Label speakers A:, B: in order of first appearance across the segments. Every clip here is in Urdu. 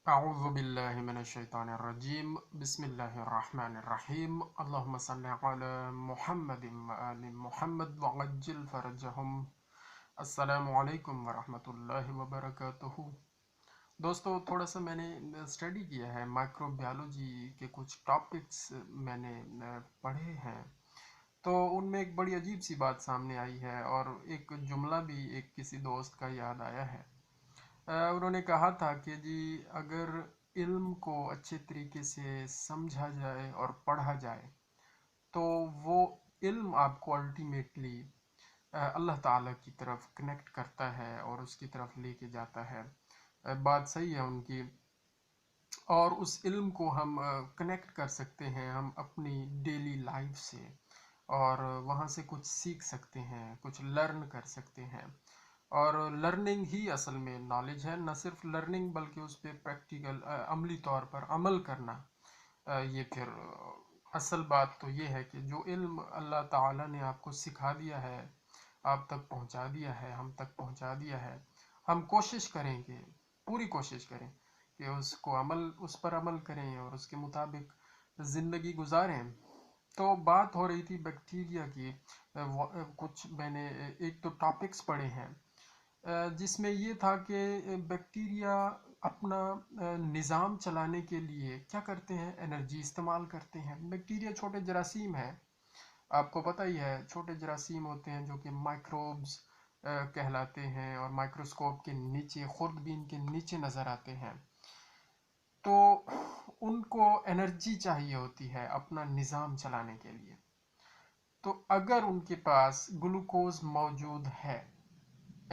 A: أعوذ بالله من الشيطان الرجيم بسم الله الرحمن الرحيم اللهم صل على محمد وآل محمد وعجل فرجهم السلام علیکم ورحمۃ اللہ وبرکاتہ۔ دوستو تھوڑا سا میں نے اسٹڈی کیا ہے، مائکرو بیالوجی کے کچھ ٹاپکس میں نے پڑھے ہیں، تو ان میں ایک بڑی عجیب سی بات سامنے آئی ہے اور ایک جملہ بھی ایک کسی دوست کا یاد آیا ہے۔ انہوں نے کہا تھا کہ جی اگر علم کو اچھے طریقے سے سمجھا جائے اور پڑھا جائے تو وہ علم آپ کو الٹیمیٹلی اللہ تعالیٰ کی طرف کنیکٹ کرتا ہے اور اس کی طرف لے کے جاتا ہے۔ بات صحیح ہے ان کی، اور اس علم کو ہم کنیکٹ کر سکتے ہیں ہم اپنی ڈیلی لائف سے، اور وہاں سے کچھ سیکھ سکتے ہیں، کچھ لرن کر سکتے ہیں۔ اور لرننگ ہی اصل میں نالج ہے، نہ صرف لرننگ بلکہ اس پہ پریکٹیکل عملی طور پر عمل کرنا۔ یہ پھر اصل بات تو یہ ہے کہ جو علم اللہ تعالیٰ نے آپ کو سکھا دیا ہے، آپ تک پہنچا دیا ہے، ہم تک پہنچا دیا ہے، ہم کوشش کریں کہ پوری کوشش کریں کہ اس پر عمل کریں اور اس کے مطابق زندگی گزاریں۔ تو بات ہو رہی تھی بیکٹیریا کی، کچھ میں نے ایک تو ٹاپکس پڑھے ہیں جس میں یہ تھا کہ بیکٹیریا اپنا نظام چلانے کے لیے کیا کرتے ہیں، انرجی استعمال کرتے ہیں۔ بیکٹیریا چھوٹے جراثیم ہیں، آپ کو پتہ ہی ہے، چھوٹے جراثیم ہوتے ہیں جو کہ مائکروبز کہلاتے ہیں، اور مائکروسکوپ کے نیچے، خوردبین کے نیچے نظر آتے ہیں۔ تو ان کو انرجی چاہیے ہوتی ہے اپنا نظام چلانے کے لیے۔ تو اگر ان کے پاس گلوکوز موجود ہے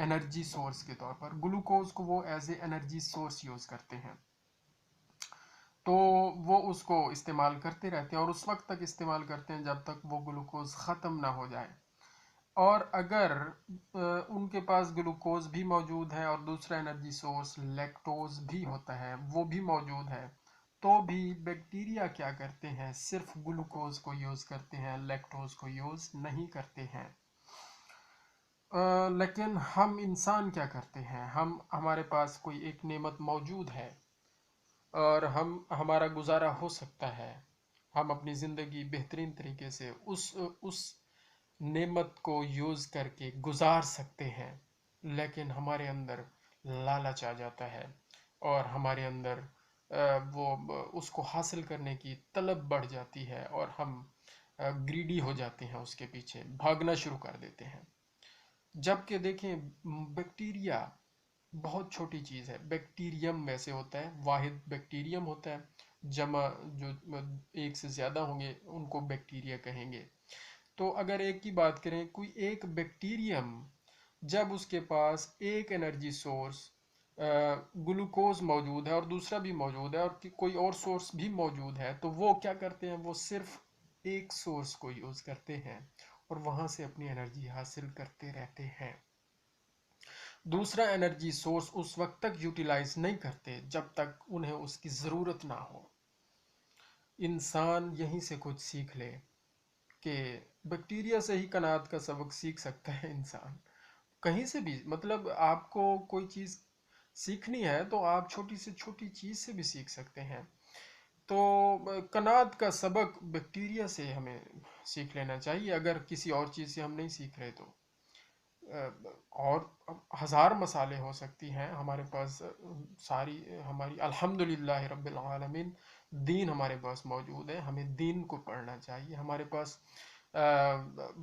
A: انرجی سورس کے طور پر، گلوکوز کو وہ as a energy source use کرتے ہیں، تو وہ اس کو استعمال کرتے رہتے ہیں اور اس وقت تک استعمال کرتے ہیں جب تک وہ گلوکوز ختم نہ ہو جائے۔ اور اگر ان کے پاس گلوکوز بھی موجود ہے اور دوسرا انرجی سورس لیکٹوز بھی ہوتا ہے، وہ بھی موجود ہے، تو بھی بیکٹیریا کیا کرتے ہیں، صرف گلوکوز کو یوز کرتے ہیں، لیکٹوز کو یوز نہیں کرتے ہیں۔ لیکن ہم انسان کیا کرتے ہیں، ہمارے پاس کوئی ایک نعمت موجود ہے اور ہمارا گزارا ہو سکتا ہے، ہم اپنی زندگی بہترین طریقے سے اس نعمت کو یوز کر کے گزار سکتے ہیں، لیکن ہمارے اندر لالچ آ جاتا ہے اور ہمارے اندر وہ اس کو حاصل کرنے کی طلب بڑھ جاتی ہے اور ہم گریڈی ہو جاتے ہیں، اس کے پیچھے بھاگنا شروع کر دیتے ہیں۔ جبکہ دیکھیں بیکٹیریا بہت چھوٹی چیز ہے، بیکٹیریم ویسے ہوتا ہے، واحد بیکٹیریم ہوتا ہے، جمع جو ایک سے زیادہ ہوں گے ان کو بیکٹیریا کہیں گے۔ تو اگر ایک کی بات کریں، کوئی ایک بیکٹیریم جب اس کے پاس ایک انرجی سورس گلوکوز موجود ہے اور دوسرا بھی موجود ہے اور کوئی اور سورس بھی موجود ہے، تو وہ کیا کرتے ہیں، وہ صرف ایک سورس کو یوز کرتے ہیں اور وہاں سے اپنی انرجی حاصل کرتے رہتے ہیں۔ دوسرا انرجی سورس اس وقت تک یوٹیلائز نہیں کرتے جب تک انہیں اس کی ضرورت نہ ہو۔ انسان یہیں سے کچھ سیکھ لے کہ بیکٹیریا سے ہی قناعت کا سبق سیکھ سکتا ہے انسان، کہیں سے بھی، مطلب آپ کو کوئی چیز سیکھنی ہے تو آپ چھوٹی سے چھوٹی چیز سے بھی سیکھ سکتے ہیں۔ تو قناعت کا سبق بیکٹیریا سے ہمیں سیکھ لینا چاہیے، اگر کسی اور چیز سے ہم نہیں سیکھ رہے تو۔ اور ہزار مسالے ہو سکتی ہیں ہمارے پاس، ساری ہماری الحمدللہ رب العالمین دین ہمارے پاس موجود ہے، ہمیں دین کو پڑھنا چاہیے۔ ہمارے پاس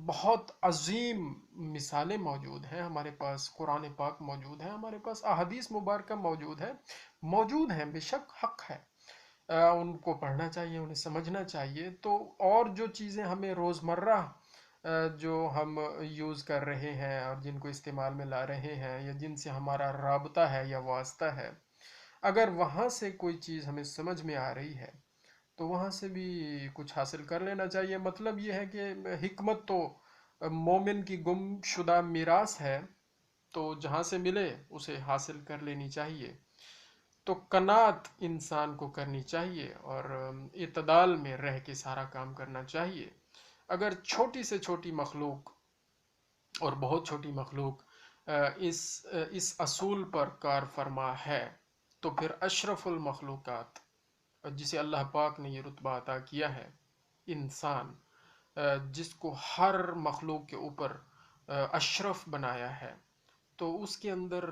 A: بہت عظیم مثالیں موجود ہیں، ہمارے پاس قرآن پاک موجود ہے، ہمارے پاس احادیث مبارکہ موجود ہیں، بے شک حق ہے، ان کو پڑھنا چاہیے، انہیں سمجھنا چاہیے۔ تو اور جو چیزیں ہمیں روزمرہ جو ہم یوز کر رہے ہیں اور جن کو استعمال میں لا رہے ہیں یا جن سے ہمارا رابطہ ہے یا واسطہ ہے، اگر وہاں سے کوئی چیز ہمیں سمجھ میں آ رہی ہے تو وہاں سے بھی کچھ حاصل کر لینا چاہیے۔ مطلب یہ ہے کہ حکمت تو مومن کی گم شدہ میراث ہے، تو جہاں سے ملے اسے حاصل کر لینی چاہیے۔ تو قناعت انسان کو کرنی چاہیے اور اعتدال میں رہ کے سارا کام کرنا چاہیے۔ اگر چھوٹی سے چھوٹی مخلوق اور بہت چھوٹی مخلوق اس اصول پر کار فرما ہے تو پھر اشرف المخلوقات جسے اللہ پاک نے یہ رتبہ عطا کیا ہے، انسان، جس کو ہر مخلوق کے اوپر اشرف بنایا ہے، تو اس کے اندر،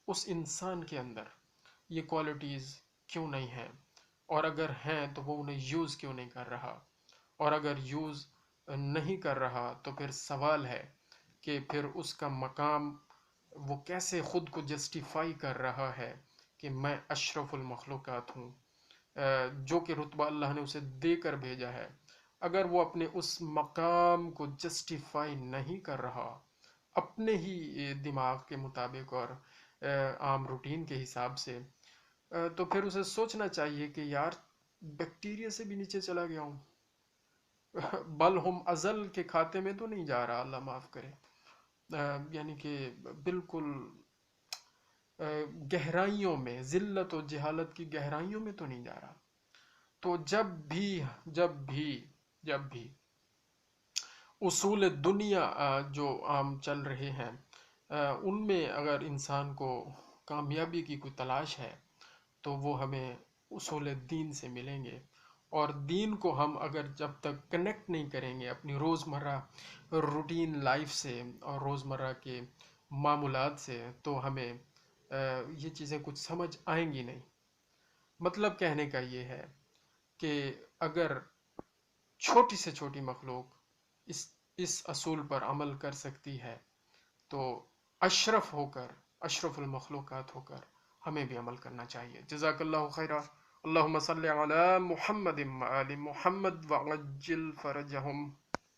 A: اس انسان کے اندر یہ کوالٹیز کیوں نہیں ہیں؟ اور اگر ہیں تو وہ انہیں یوز کیوں نہیں کر رہا؟ اور اگر یوز نہیں کر رہا تو پھر سوال ہے کہ پھر اس کا مقام وہ کیسے خود کو جسٹیفائی کر رہا ہے کہ میں اشرف المخلوقات ہوں، جو کہ رتبہ اللہ نے اسے دے کر بھیجا ہے۔ اگر وہ اپنے اس مقام کو جسٹیفائی نہیں کر رہا اپنے ہی دماغ کے مطابق اور عام روٹین کے حساب سے، تو پھر اسے سوچنا چاہیے کہ یار بیکٹیریا سے بھی نیچے چلا گیا ہوں، بل ہم ازل کے کھاتے میں تو نہیں جا رہا، اللہ معاف کرے، یعنی کہ بالکل گہرائیوں میں، ذلت و جہالت کی گہرائیوں میں تو نہیں جا رہا۔ تو جب بھی اصول دنیا جو عام چل رہے ہیں، ان میں اگر انسان کو کامیابی کی کوئی تلاش ہے تو وہ ہمیں اصول دین سے ملیں گے، اور دین کو ہم اگر جب تک کنیکٹ نہیں کریں گے اپنی روزمرہ روٹین لائف سے اور روزمرہ کے معمولات سے، تو ہمیں یہ چیزیں کچھ سمجھ آئیں گی نہیں۔ مطلب کہنے کا یہ ہے کہ اگر چھوٹی سے چھوٹی مخلوق اس اس اصول پر عمل کر سکتی ہے، تو اشرف ہو کر، اشرف المخلوقات ہو کر ہمیں بھی عمل کرنا چاہیے۔ جزاک اللہ خیرہ۔ اللہم صلی علی محمد و آل محمد وعجل فرجہم۔